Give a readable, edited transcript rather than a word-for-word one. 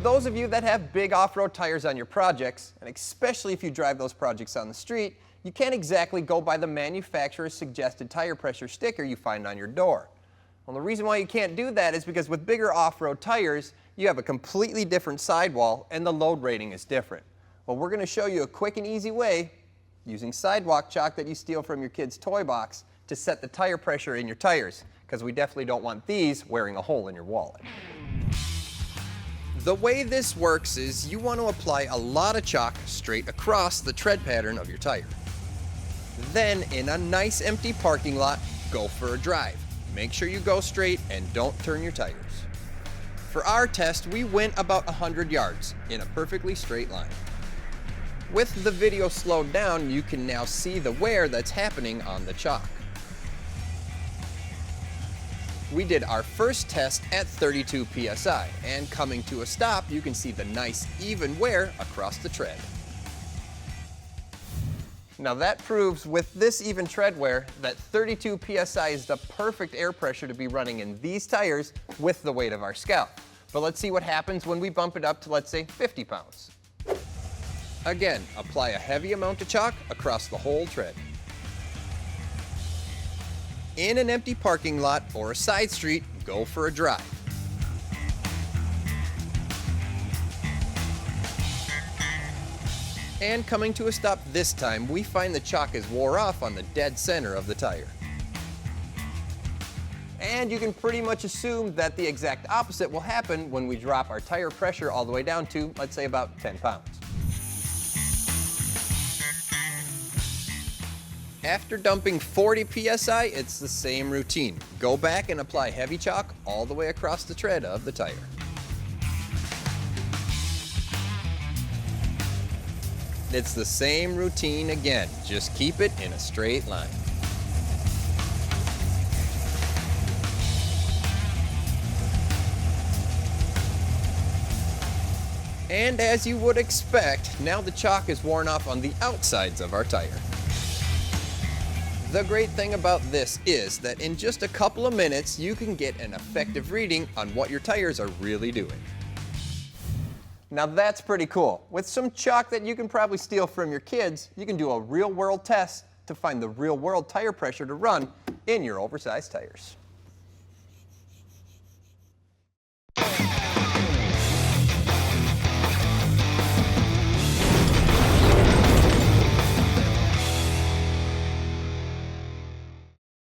those of you that have big off-road tires on your projects, and especially if you drive those projects on the street, you can't exactly go by the manufacturer's suggested tire pressure sticker you find on your door. Well, the reason why you can't do that is because with bigger off-road tires, you have a completely different sidewall and the load rating is different. Well, we're going to show you a quick and easy way, using sidewalk chalk that you steal from your kid's toy box, to set the tire pressure in your tires, because we definitely don't want these wearing a hole in your wallet. The way this works is you want to apply a lot of chalk straight across the tread pattern of your tire. Then, in a nice empty parking lot, go for a drive. Make sure you go straight and don't turn your tires. For our test, we went about 100 yards in a perfectly straight line. With the video slowed down, you can now see the wear that's happening on the chalk. We did our first test at 32 psi, and coming to a stop, you can see the nice even wear across the tread. Now that proves with this even tread wear that 32 psi is the perfect air pressure to be running in these tires with the weight of our scalp. But let's see what happens when we bump it up to, let's say, 50 pounds. Again, apply a heavy amount of chalk across the whole tread. In an empty parking lot or a side street, go for a drive. And coming to a stop this time, we find the chalk is wore off on the dead center of the tire. And you can pretty much assume that the exact opposite will happen when we drop our tire pressure all the way down to, let's say, about 10 pounds. After dumping 40 psi, it's the same routine. Go back and apply heavy chalk all the way across the tread of the tire. It's the same routine again, just keep it in a straight line. And as you would expect, now the chalk is worn off on the outsides of our tire. The great thing about this is that in just a couple of minutes, you can get an effective reading on what your tires are really doing. Now that's pretty cool. With some chalk that you can probably steal from your kids, you can do a real-world test to find the real-world tire pressure to run in your oversized tires.